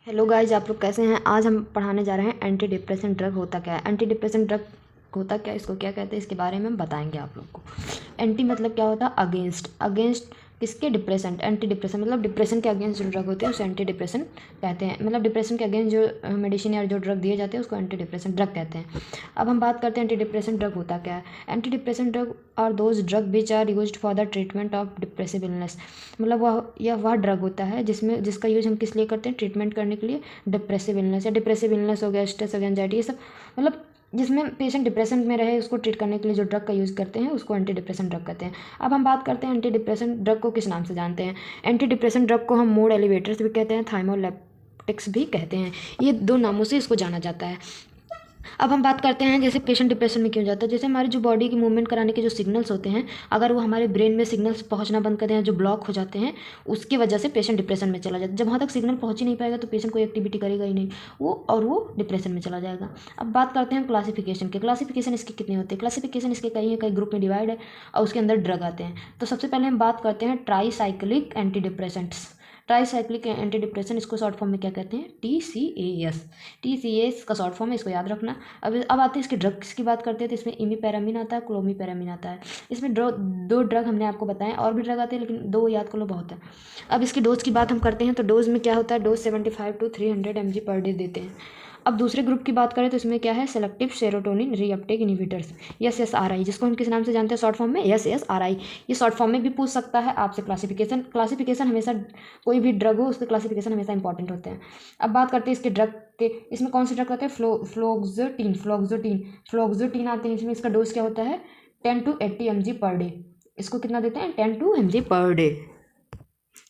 Hello guys, आप लोग कैसे हैं। आज हम पढ़ाने जा रहे हैं एंटी डिप्रेशन ड्रग होता क्या है। एंटी डिप्रेशन ड्रग होता क्या, इसको क्या कहते हैं, इसके बारे में हम बताएंगे आप लोग को। एंटी मतलब क्या होता है, अगेंस्ट। अगेंस्ट किसके, डिप्रेशन। एंटी डिप्रेशन मतलब डिप्रेशन के अगेंस्ट जो ड्रग होते हैं उसे एंटी डिप्रेशन कहते हैं। मतलब डिप्रेशन के अगेंस्ट जो मेडिसिन या जो ड्रग दिए जाते हैं उसको एंटी डिप्रेशन ड्रग कहते हैं। अब हम बात करते हैं एंटी डिप्रेशन ड्रग होता क्या है। Anti depression drug are those drugs which are used for the treatment of depressive illness. मतलब वह ड्रग होता है जिसका यूज़ हम किस लिए करते हैं, ट्रीटमेंट करने के लिए। डिप्रेसिव इलनेस या डिप्रेसिव इलनेस हो गया, स्ट्रेस हो गया, एंजाइटी, ये सब मतलब जिसमें पेशेंट डिप्रेशन में रहे उसको ट्रीट करने के लिए जो ड्रग का यूज़ करते हैं उसको एंटी डिप्रेशन ड्रग कहते हैं। अब हम बात करते हैं एंटी डिप्रेशन ड्रग को किस नाम से जानते हैं। एंटी डिप्रेशन ड्रग को हम मूड एलिवेटर्स भी कहते हैं, थाइमोलेप्टिक्स भी कहते हैं। ये दो नामों से इसको जाना जाता है। अब हम बात करते हैं जैसे पेशेंट डिप्रेशन में क्यों जाता है। जैसे हमारी जो बॉडी की मूवमेंट कराने के जो सिग्नल्स होते हैं, अगर वो हमारे ब्रेन में सिग्नल्स पहुंचना बंद कर दें, जो ब्लॉक हो जाते हैं, उसकी वजह से पेशेंट डिप्रेशन में चला जाता है। जब वहाँ तक सिग्नल पहुंच ही नहीं पाएगा तो पेशेंट कोई एक्टिविटी करेगा ही नहीं, वो डिप्रेशन में चला जाएगा। अब बात करते हैं क्लासिफिकेशन के। क्लासिफिकेशन इसके कितने होते हैं। क्लासिफिकेशन इसके कई ग्रुप में डिवाइड है और उसके अंदर ड्रग आते हैं। तो सबसे पहले हम बात करते हैं tricyclic anti depressants. Tricyclic anti depression, इसको शॉर्ट फॉर्म में क्या कहते हैं, TCAS। TCAS का शॉर्ट फॉर्म है, इसको याद रखना। अब आते हैं इसके ड्रग्स की बात करते हैं। तो इसमें इमीपैरामीन आता है, क्लोमीपैरामीन आता है। इसमें दो ड्रग हमने आपको बताएं, और भी ड्रग आते हैं लेकिन दो याद कर लो बहुत है। अब इसकी डोज की बात हम करते हैं तो डोज में क्या होता है, dose 75 to 300 mg per day देते हैं। अब दूसरे ग्रुप की बात करें तो इसमें क्या है, selective serotonin reuptake inhibitors, SSRI, जिसको हम किस नाम से जानते हैं शॉर्ट फॉर्म में, SSRI। ये शॉर्ट फॉर्म में भी पूछ सकता है आपसे। क्लासिफिकेशन हमेशा, कोई भी ड्रग हो उसके क्लासिफिकेशन हमेशा इंपॉर्टेंट होते हैं। अब बात करते हैं इसके ड्रग के। इसमें कौन से ड्रग आते हैं, फ्लोक्सोटीन आते हैं। इसमें इसका डोज क्या होता है, 10 to 80 mg पर डे। इसको कितना देते हैं, 10 to mg पर डे।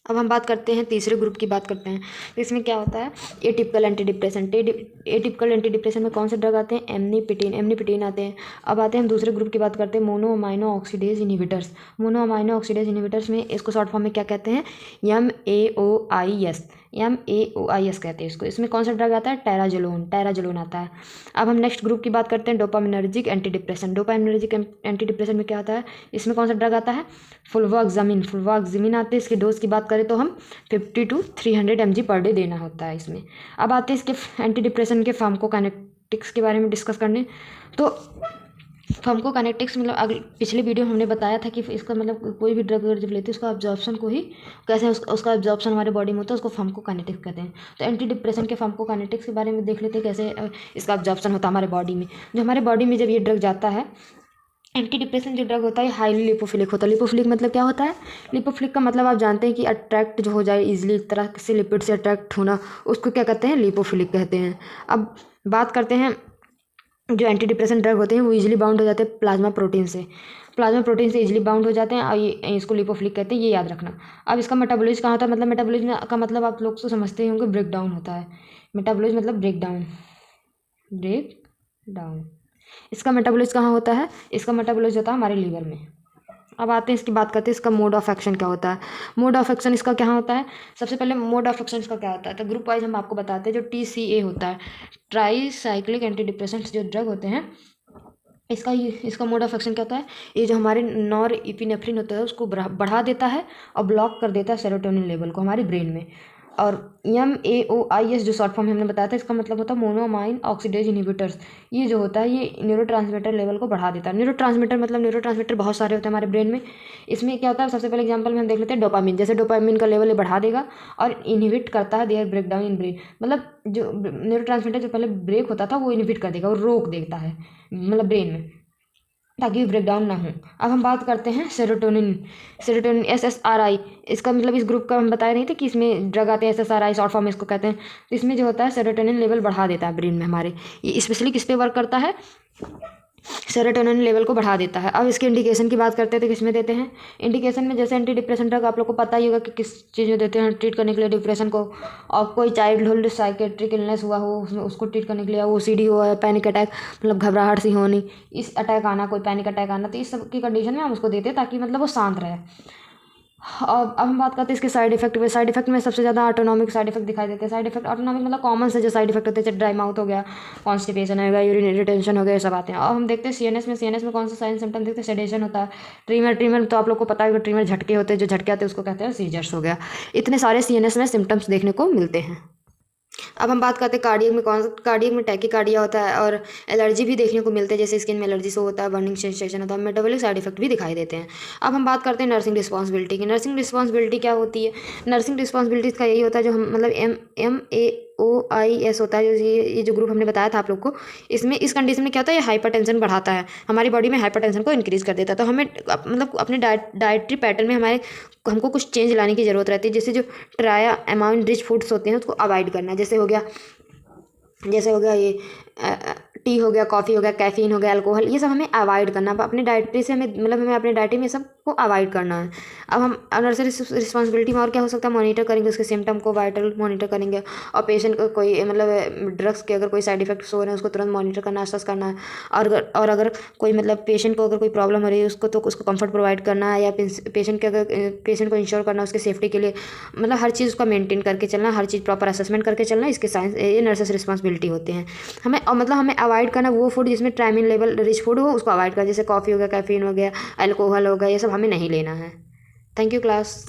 अब हम बात करते हैं तीसरे ग्रुप की बात करते हैं। तो इसमें क्या होता है, atypical anti depression. Atypical anti depression में कौन से ड्रग आते हैं, एमनीपिटीन आते हैं। अब आते हैं हम दूसरे ग्रुप की बात करते हैं, mono amino oxidase inhibitors. Mono amino oxidase inhibitors में इसको शॉर्ट फॉर्म में क्या कहते हैं, MAOIS कहते हैं इसको। इसमें कौन सा ड्रग आता है, टैराजोलोन आता है। अब हम नेक्स्ट ग्रुप की बात करते हैं, dopaminergic anti depression. Dopaminergic anti depression में क्या आता है, इसमें कौन सा ड्रग आता है, फ्लुवाक्सामिन आते हैं। इसके डोज की बात करें तो हम 50 to 300 mg पर डे देना होता है इसमें। अब आते हैं इसके एंटी डिप्रेशन के फार्माकोकाइनेटिक्स के बारे में डिस्कस करने। तो फार्माकोकाइनेटिक्स मतलब अगले पिछले वीडियो में हमने बताया था कि इसका मतलब कोई भी ड्रग अगर जब लेते हैं उसका अब्जॉर्प्शन को ही कैसे उसका अब्जॉर्प्शन हमारे बॉडी में होता है, उसको फार्माकोकाइनेटिक्स कहते हैं। तो एंटी डिप्रेशन के फार्माकोकाइनेटिक्स के बारे में देख लेते हैं कैसे इसका अब्जॉर्प्शन होता है हमारे बॉडी में। जो हमारे बॉडी में जब ये ड्रग जाता है, एंटी डिप्रेशन जो ड्रग होता है हाईली लिपोफिलिक होता है। लिपोफिलिक मतलब क्या होता है, लिपोफिलिक का मतलब आप जानते हैं कि अट्रैक्ट जो हो जाए इजीली, एक तरह से लिपिड से अट्रैक्ट होना, उसको क्या कहते हैं, लिपोफिलिक कहते हैं। अब बात करते हैं जो एंटी डिप्रेशन ड्रग होते हैं वो इजीली बाउंड हो जाते हैं प्लाज्मा प्रोटीन से। प्लाज्मा प्रोटीन से इजीली बाउंड हो जाते हैं और ये इसको लिपोफिलिक कहते हैं, ये याद रखना। अब इसका मेटाबॉलिज्म कहाँ होता है, मतलब मेटाबॉलिज्म का मतलब आप लोग तो समझते ही होंगे, ब्रेक डाउन होता है। मेटाबॉलिज्म मतलब ब्रेक डाउन। इसका मेटाबॉलिज्म कहाँ होता है, इसका मेटाबॉलिज्म होता है हमारे लीवर में। अब आते हैं इसकी बात करते हैं इसका मोड ऑफ एक्शन क्या होता है। मोड ऑफ एक्शन इसका क्या होता है, सबसे पहले मोड ऑफ एक्शन इसका क्या होता है तो ग्रुप वाइज हम आपको बताते हैं। जो TCA होता है, ट्राईसाइक्लिक एंटी डिप्रेसेंट्स जो ड्रग होते हैं, इसका मोड ऑफ एक्शन क्या होता है, ये जो हमारे नॉर इपिनेफ्रिन होता है उसको बढ़ा देता है और ब्लॉक कर देता है सेरोटोनिन लेवल को हमारे ब्रेन में। और MAOIS जो शॉर्ट फॉर्म हमने बताया था, इसका मतलब होता है मोनोअमाइन ऑक्सीडेज इनहिबिटर्स। ये जो होता है ये न्यूरोट्रांसमीटर लेवल को बढ़ा देता है। न्यूरोट्रांसमीटर बहुत सारे होते हैं हमारे ब्रेन में। इसमें क्या होता है, सबसे पहले एग्जांपल में हम देख लेते हैं डोपामिन। जैसे डोपामिन का लेवल ये बढ़ा देगा और इनहिबिट करता है their break down in brain. मतलब जो न्यूरोट्रांसमीटर जो पहले ब्रेक होता था वो इनहिबिट कर देगा, वो रोक देता है मतलब ब्रेन में, ताकि ब्रेक डाउन ना हो। अब हम बात करते हैं सेरोटोनिन SSRI। इसका मतलब इस ग्रुप का हम बता रहे थे कि इसमें ड्रग आते हैं SSRI, शॉर्ट फॉर्म इसको कहते हैं। तो इसमें जो होता है सेरोटोनिन लेवल बढ़ा देता है ब्रेन में हमारे। ये स्पेशली किस पे वर्क करता है, सेरोटोनिन लेवल को बढ़ा देता है। अब इसके इंडिकेशन की बात करते हैं तो किस में देते हैं, इंडिकेशन में जैसे एंटी डिप्रेशन ड्रग आप लोग को पता ही होगा कि किस चीज़ में देते हैं ट्रीट करने के लिए डिप्रेशन को। और कोई चाइल्डहुड साइकेट्रिक इलनेस हुआ हो उसमें उसको ट्रीट करने के लिए, OCD हुआ है, पैनिक अटैक मतलब घबराहट सी होनी, इस अटैक आना, कोई पैनिक अटैक आना, तो इस सब की कंडीशन में हम उसको देते हैं ताकि मतलब वो शांत रहे। अब हम बात करते हैं इसके साइड इफेक्ट में। साइड इफेक्ट में सबसे ज़्यादा ऑटोनॉमिक साइड इफेक्ट दिखाई देते हैं। साइड इफेक्ट ऑटोनॉमिक मतलब कॉमन से जो साइड इफेक्ट होते हैं, जैसे ड्राई माउथ हो गया, कॉन्स्टिपेशन हो गया, यूरिन रिटेंशन हो गया, ये सब आते हैं। अब हम देखते हैं CNS में कौन सा साइन सिम्टम देखते हैं, सेडेशन होता है, ट्रीमर तो आप लोग को पता है, ट्रीमर झटके होते हैं, जो झटके आते हैं उसको कहते हैं सीजर्स हो गया। इतने सारे CNS में सिम्टम्स देखने को मिलते हैं। अब हम बात करते हैं कार्डियक में। कार्डियक में टैकीकार्डिया होता है और एलर्जी भी देखने को मिलते हैं, जैसे स्किन में एलर्जी शो होता है, बर्निंग सेंसेशन होता है, मेटाबॉलिक साइड इफेक्ट भी दिखाई देते हैं। अब हम बात करते हैं नर्सिंग रिस्पॉन्सिबिलिटी की। नर्सिंग रिस्पॉन्सिबिलिटी क्या होती है? नर्सिंग रिस्पॉन्सिबिलिटीज़ का यही होता है जो हम मतलब MAOIS होता है, जो ये जो ग्रुप हमने बताया था आप लोग को। इसमें इस कंडीशन में क्या होता है, ये हाइपरटेंशन बढ़ाता है, हमारी बॉडी में हाइपरटेंशन को इंक्रीज कर देता है। तो हमें मतलब अपने डाइटरी पैटर्न में हमको कुछ चेंज लाने की ज़रूरत रहती है, जैसे जो ट्राया अमाउंट रिच फूड्स होते हैं उसको अवॉइड करना है। जैसे हो गया ये टी हो गया, कॉफ़ी हो गया, कैफीन हो गया, अल्कोहल, ये सब हमें अवॉइड करना है। अपनी डाइटरी से हमें अपने डाइटरी में सबको अवॉइड करना है। अब हम नर्सरी रिस्पॉन्सिबिलिटी में और क्या हो सकता है, मॉनिटर करेंगे उसके सिम्टम को, वाइटल मॉनिटर करेंगे, और पेशेंट को कोई मतलब ड्रग्स के अगर कोई साइड इफेक्ट्स हो रहे हैं उसको तुरंत मॉनिटर करना, असेस करना है। और अगर कोई मतलब पेशेंट को अगर कोई प्रॉब्लम हो रही है उसको कंफर्ट प्रोवाइड करना है, या पेशेंट को इंश्योर करना उसके सेफ्टी के लिए, मतलब हर चीज़ उसका मेंटेन करके चलना, हर चीज़ प्रॉपर असेसमेंट करके चलना, इसके साइंस ये नर्सेस रिस्पॉन्सिबिलिटी होते हैं। हमें अवॉइड करना वो फूड जिसमें ट्राइमिन लेवल रिच फूड हो, उसको अवॉइड करना, जैसे कॉफ़ी हो गया, कैफीन हो गया, अल्कोहल हो गया, ये सब हमें नहीं लेना है। Thank you class.